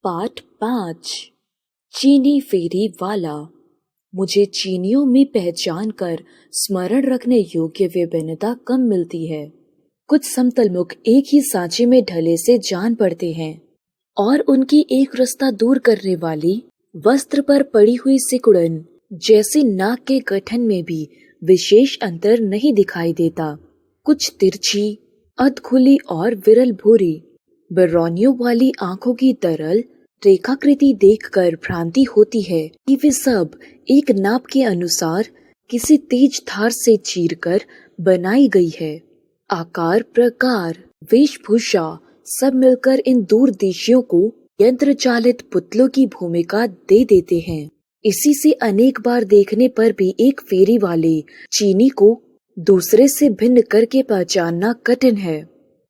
पाठ 5। चीनी फेरी वाला। मुझे चीनियों में पहचान कर स्मरण रखने योग्य विभिन्नता कम मिलती है। कुछ समतलमुख एक ही सांचे में ढले से जान पड़ते हैं और उनकी एक रास्ता दूर करने वाली वस्त्र पर पड़ी हुई सिकुड़न जैसे नाक के गठन में भी विशेष अंतर नहीं दिखाई देता। कुछ तिरछी, अधखुली और विरल भूरी बरौनियों वाली आंखों की तरल रेखाकृति देखकर भ्रांति होती है कि वे सब एक नाप के अनुसार किसी तेज धार से चीरकर बनाई गई है। आकार, प्रकार, वेशभूषा सब मिलकर इन दूरदेशियों को यंत्र चालित पुतलों की भूमिका दे देते हैं। इसी से अनेक बार देखने पर भी एक फेरी वाले चीनी को दूसरे से भिन्न करके पहचानना कठिन है।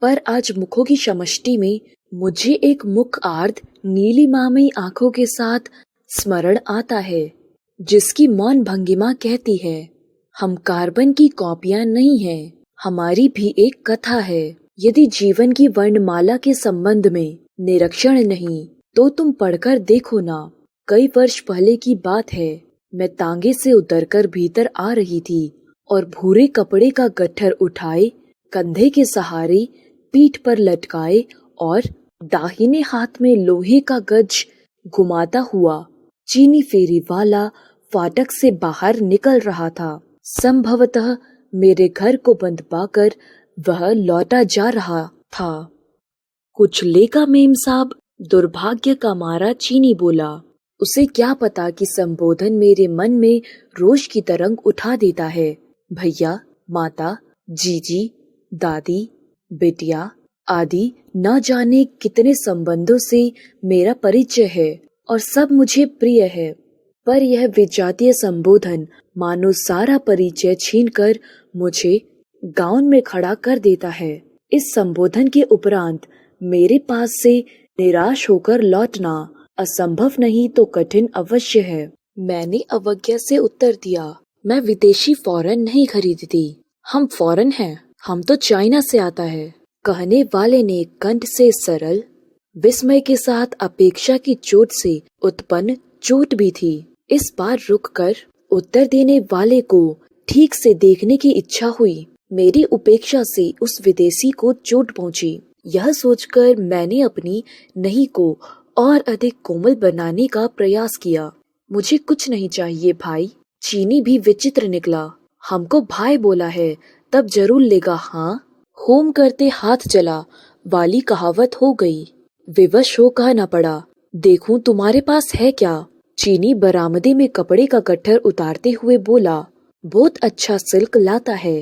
पर आज मुखों की समष्टि में मुझे एक मुख आर्द्र नीलिमामयी आंखों के साथ स्मरण आता है, जिसकी मौन भंगिमा कहती है, हम कार्बन की कॉपियां नहीं हैं, हमारी भी एक कथा है। यदि जीवन की वर्णमाला के संबंध में निरीक्षण नहीं तो तुम पढ़कर देखो ना। कई वर्ष पहले की बात है, मैं तांगे से उतरकर भीतर आ रही थी और भूरे कपड़े का गट्ठर उठाए कंधे के सहारे पीठ पर लटकाए और दाहिने हाथ में लोहे का गज घुमाता हुआ चीनी फेरी वाला फाटक से बाहर निकल रहा था। संभवतः मेरे घर को बंद पाकर वह लौटा जा रहा था। कुछ लेगा मेम साहब, दुर्भाग्य का मारा चीनी बोला। उसे क्या पता कि संबोधन मेरे मन में रोष की तरंग उठा देता है। भैया, माता, जीजी, दादी, बिटिया आदि न जाने कितने संबंधों से मेरा परिचय है और सब मुझे प्रिय है, पर यह विजातीय संबोधन मानो सारा परिचय छीनकर मुझे गाउन में खड़ा कर देता है। इस संबोधन के उपरांत मेरे पास से निराश होकर लौटना असंभव नहीं तो कठिन अवश्य है। मैंने अवज्ञा से उत्तर दिया, मैं विदेशी फॉरेन नहीं खरीदती, हम फॉरेन हैं, हम तो चाइना से आता है। कहने वाले ने कंठ से सरल विस्मय के साथ अपेक्षा की चोट से उत्पन्न चोट भी थी। इस बार रुककर उत्तर देने वाले को ठीक से देखने की इच्छा हुई। मेरी उपेक्षा से उस विदेशी को चोट पहुंची। यह सोचकर मैंने अपनी नहीं को और अधिक कोमल बनाने का प्रयास किया। मुझे कुछ नहीं चाहिए भाई। चीनी भी विचित्र निकला। हमको भाई बोला है तब जरूर लेगा। हाँ, होम करते हाथ चला वाली कहावत हो गई। विवश हो कहना पड़ा, देखूं तुम्हारे पास है क्या। चीनी बरामदे में कपड़े का गट्ठर उतारते हुए बोला, बहुत अच्छा सिल्क लाता है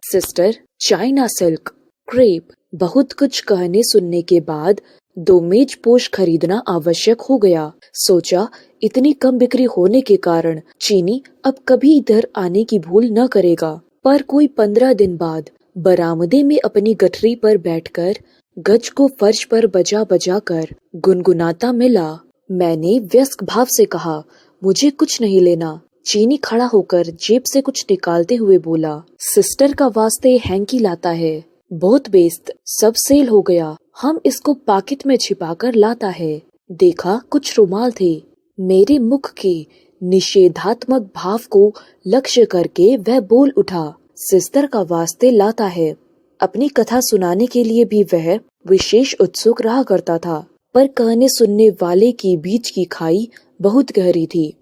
सिस्टर, चाइना सिल्क, क्रेप। बहुत कुछ कहने सुनने के बाद 2 मेज पोश खरीदना आवश्यक हो गया। सोचा इतनी कम बिक्री होने के कारण चीनी अब कभी इधर आने की भूल न करेगा। पर कोई 15 दिन बाद बरामदे में अपनी गठरी पर बैठकर गज को फर्श पर बजा बजा कर गुनगुनाता मिला। मैंने व्यस्क भाव से कहा, मुझे कुछ नहीं लेना। चीनी खड़ा होकर जेब से कुछ निकालते हुए बोला, सिस्टर का वास्ते हैंकी लाता है, बहुत बेस्त, सब सेल हो गया। हम इसको पॉकेट में छिपाकर लाता है। देखा कुछ रुमाल थे। मेरे मुख के निषेधात्मक भाव को लक्ष्य करके वह बोल उठा, सिस्टर का वास्ते लाता है। अपनी कथा सुनाने के लिए भी वह विशेष उत्सुक रहा करता था, पर कहने सुनने वाले की बीच की खाई बहुत गहरी थी।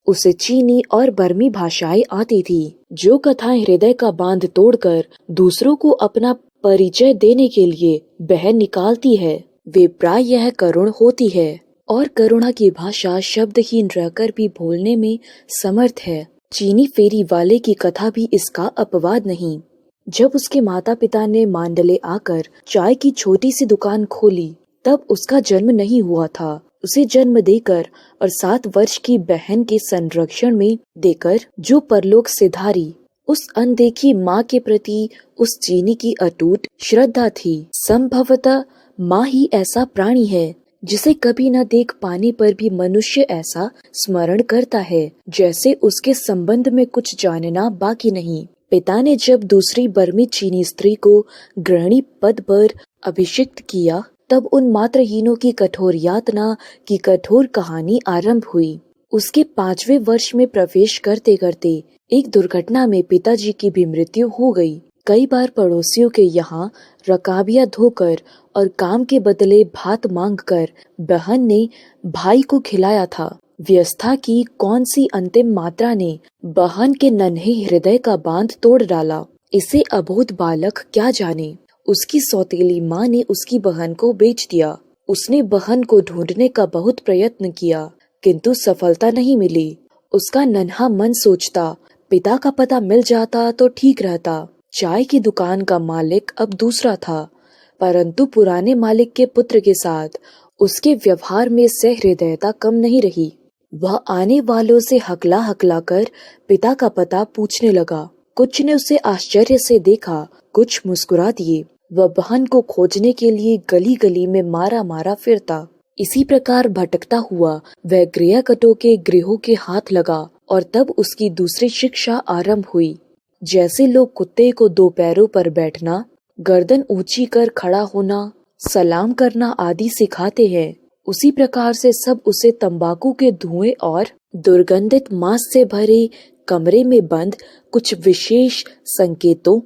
उसे चीनी और बर्मी भाषाएं आती थी। जो कथाएं हृदय का बांध तोड़कर दूसरों को अपना परिचय देने के लिए बह निकालती है, वे प्रायः करुण होती है और करुणा की भाषा शब्दहीन रहकर भी बोलने में समर्थ है। चीनी फेरी वाले की कथा भी इसका अपवाद नहीं। जब उसके माता पिता ने मांडले आकर चाय की छोटी सी दुकान खोली, तब उसका जन्म नहीं हुआ था। उसे जन्म देकर और 7 वर्ष की बहन के संरक्षण में देकर जो परलोक सिधारी, उस अनदेखी माँ के प्रति उस चीनी की अटूट श्रद्धा थी। संभवतः माँ ही ऐसा प्राणी है जिसे कभी न देख पाने पर भी मनुष्य ऐसा स्मरण करता है जैसे उसके संबंध में कुछ जानना बाकी नहीं। पिता ने जब दूसरी बर्मी चीनी स्त्री को गृहिणी पद पर अभिषिक्त किया, तब उन मात्रहीनों की कठोर यातना की कठोर कहानी आरंभ हुई। उसके 5वें वर्ष में प्रवेश करते करते एक दुर्घटना में पिताजी की भी मृत्यु हो गई। कई बार पड़ोसियों के यहाँ रकाबियां धोकर और काम के बदले भात मांगकर बहन ने भाई को खिलाया था। व्यवस्था की कौन सी अंतिम मात्रा ने बहन के नन्हे हृदय का बांध तोड़ डाला, इसे अबोध बालक क्या जाने। उसकी सौतेली माँ ने उसकी बहन को बेच दिया। उसने बहन को ढूंढने का बहुत प्रयत्न किया, किंतु सफलता नहीं मिली। उसका नन्हा मन सोचता, पिता का पता मिल जाता तो ठीक रहता। चाय की दुकान का मालिक अब दूसरा था, परंतु पुराने मालिक के पुत्र के साथ उसके व्यवहार में सहृदयता कम नहीं रही। वह आने वालों से हकला हकला कर पिता का पता पूछने लगा। कुछ ने उसे आश्चर्य से देखा, कुछ मुस्कुरा दिए। वह बहन को खोजने के लिए गली गली में मारा मारा फिरता। इसी प्रकार भटकता हुआ वह गृहकटों के गृहों के हाथ लगा और तब उसकी दूसरी शिक्षा आरंभ हुई। जैसे लोग कुत्ते को 2 पैरों पर बैठना, गर्दन ऊंची कर खड़ा होना, सलाम करना आदि सिखाते हैं, उसी प्रकार से सब उसे तंबाकू के धुएं और दुर्गंधित मांस से भरे कमरे में बंद कुछ विशेष संकेतों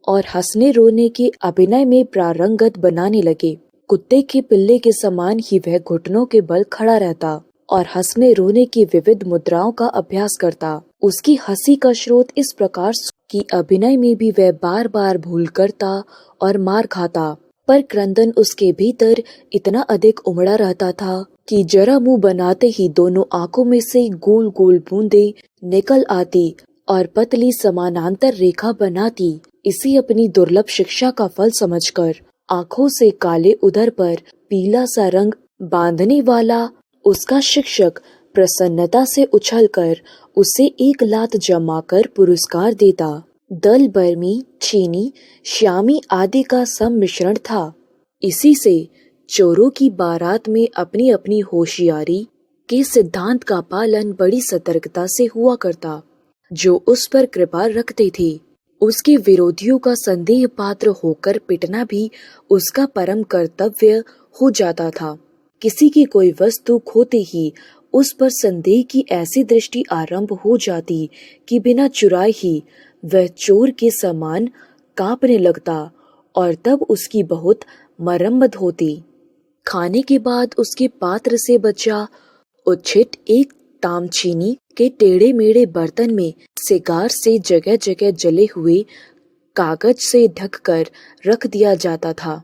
और हंसने रोने के अभिनय में प्रारंगत बनाने लगे। कुत्ते के पिल्ले के समान ही वह घुटनों के बल खड़ा रहता और हंसने रोने की विविध मुद्राओं का अभ्यास करता। उसकी हंसी का स्रोत इस प्रकार कि अभिनय में भी वह बार बार भूल करता और मार खाता, पर क्रंदन उसके भीतर इतना अधिक उमड़ा रहता था कि जरा मुंह बनाते ही दोनों आंखों में से गोल गोल बूंदें निकल आती और पतली समानांतर रेखा बनाती। इसी अपनी दुर्लभ शिक्षा का फल समझकर आंखों से काले उदर पर पीला सा रंग बांधने वाला उसका शिक्षक प्रसन्नता से उछलकर उसे 1 लात जमाकर पुरस्कार देता। दल बर्मी, चीनी, श्यामी आदि का सम्मिश्रण था। इसी से चोरों की बारात में अपनी अपनी होशियारी के सिद्धांत का पालन बड़ी सतर्कता से हुआ करता। जो उस पर कृपा रखते थे, उसके विरोधियों का संदेह पात्र होकर पिटना भी उसका परम कर्तव्य हो जाता था। किसी की कोई वस्तु खोते ही उस पर संदेह की ऐसी दृष्टि आरंभ हो जाती कि बिना चुराए ही वह चोर के समान कांपने लगता और तब उसकी बहुत मरम्मत होती। खाने के बाद उसके पात्र से बचा उच्छिट एक तामचीनी के टेढ़े मेढ़े बर्तन में सिगार से जगह जगह जले हुए कागज से ढककर रख दिया जाता था,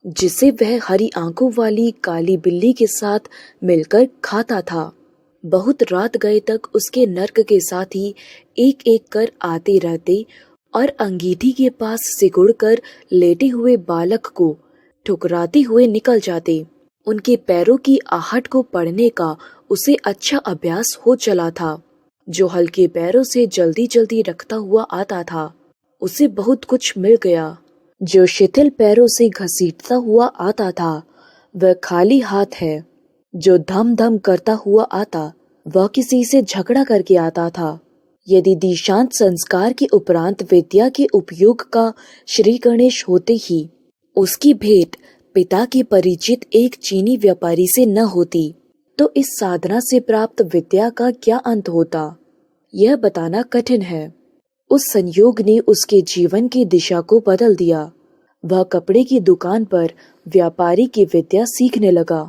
जिसे वह हरी आंखों वाली काली बिल्ली के साथ मिलकर खाता था। बहुत रात गए तक उसके नर्क के साथी एक एक कर आते रहते और अंगीठी के पास सिकुड़ कर लेटे हुए बालक को ठुकराते हुए निकल जाते। उनके पैरों की आहट को पढ़ने का उसे अच्छा अभ्यास हो चला था। जो हल्के पैरों से जल्दी जल्दी रखता हुआ आता था, उसे बहुत कुछ मिल गया। जो शिथिल पैरों से घसीटता हुआ आता था, वह खाली हाथ है। जो धम धम करता हुआ आता, वह किसी से झगड़ा करके आता था। यदि दीक्षांत संस्कार के उपरांत विद्या के उपयोग का श्री गणेश होते ही उसकी भेंट पिता के परिचित एक चीनी व्यापारी से न होती, तो इस साधना से प्राप्त विद्या का क्या अंत होता, यह बताना कठिन है। उस संयोग ने उसके जीवन की दिशा को बदल दिया। वह कपड़े की दुकान पर व्यापारी की विद्या सीखने लगा।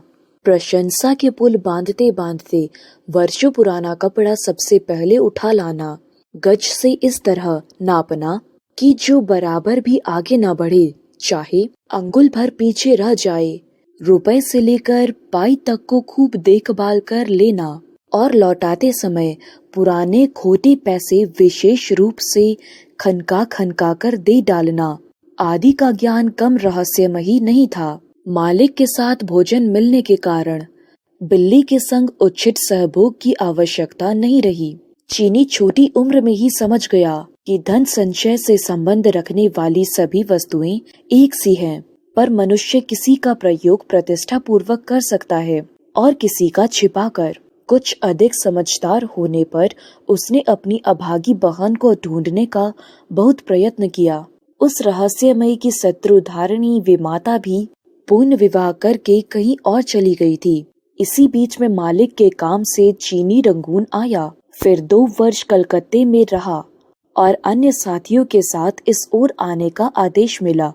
प्रशंसा के पुल बांधते बांधते वर्षों पुराना कपड़ा सबसे पहले उठा लाना, गज से इस तरह नापना कि जो बराबर भी आगे न बढ़े, चाहे अंगुल भर पीछे रह जाए, रुपए से लेकर पाई तक को खूब देखभाल कर लेना और लौटाते समय पुराने खोटे पैसे विशेष रूप से खनका कर दे डालना आदि का ज्ञान कम रहस्यमयी नहीं था। मालिक के साथ भोजन मिलने के कारण बिल्ली के संग उचित सहभोग की आवश्यकता नहीं रही। चीनी छोटी उम्र में ही समझ गया कि धन संचय से संबंध रखने वाली सभी वस्तुएं एक सी हैं, पर मनुष्य किसी का प्रयोग प्रतिष्ठा पूर्वक कर सकता है और किसी का छिपाकर। कुछ अधिक समझदार होने पर उसने अपनी अभागी बहन को ढूंढने का बहुत प्रयत्न किया। उस रहस्यमयी की शत्रुधारिणी विमाता भी पूर्ण विवाह करके कहीं और चली गई थी। इसी बीच में मालिक के काम से चीनी रंगून आया। फिर 2 वर्ष कलकत्ते में रहा और अन्य साथियों के साथ इस ओर आने का आदेश मिला।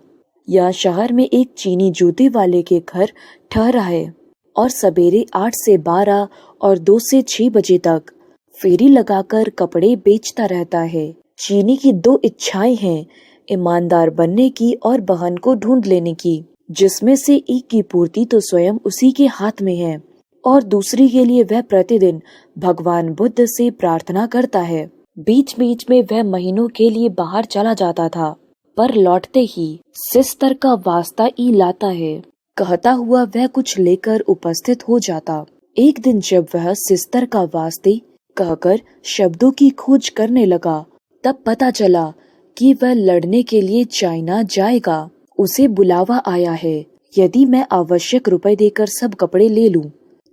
यह शहर में एक चीनी जूते वाले के घर ठहरा है और सवेरे 8 से 12 और 2 से 6 बजे तक फेरी लगाकर कपड़े बेचता रहता है। चीनी की 2 इच्छाएं हैं, ईमानदार बनने की और बहन को ढूंढ लेने की, जिसमें से एक की पूर्ति तो स्वयं उसी के हाथ में है और दूसरी के लिए वह प्रतिदिन भगवान बुद्ध से प्रार्थना करता है। बीच बीच में वह महीनों के लिए बाहर चला जाता था, पर लौटते ही सिस्टर का वास्ता ई लाता है कहता हुआ वह कुछ लेकर उपस्थित हो जाता। एक दिन जब वह सिस्टर का वास्ते कहकर शब्दों की खोज करने लगा, तब पता चला कि वह लड़ने के लिए चाइना जाएगा। उसे बुलावा आया है। यदि मैं आवश्यक रुपए देकर सब कपड़े ले लूं,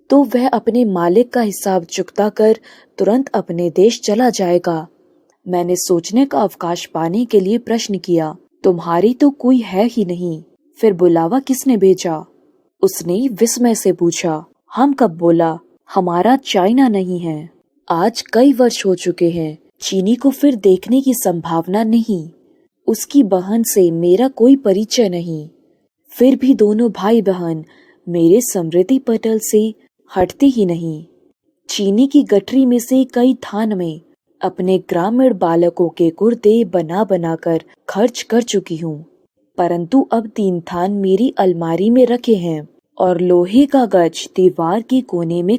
तो वह अपने मालिक का हिसाब चुकता कर तुरंत अपने देश चला जाएगा। मैंने सोचने का अवकाश पाने के लिए प्रश्न किया, तुम्हारी तो कोई है ही नहीं, फिर बुलावा किसने भेजा? उसने विस्मय से पूछा। हम कब बोला? हमारा चाइना नहीं है। आज कई वर्ष हो चुके हैं। चीनी को फिर देखने की संभावना नहीं। उसकी बहन से मेरा कोई परिचय नहीं। फिर भी दोनों भाई बहन मेरे स्मृति पटल से हटते ही नहीं। चीनी की गठरी में से कई थान में अपने ग्रामीण बालकों के कुर्ते बना बनाकर खर्च कर चुकी हूँ, परंतु अब 3 थान मेरी अलमारी में रखे हैं और लोहे का गज दीवार के कोने में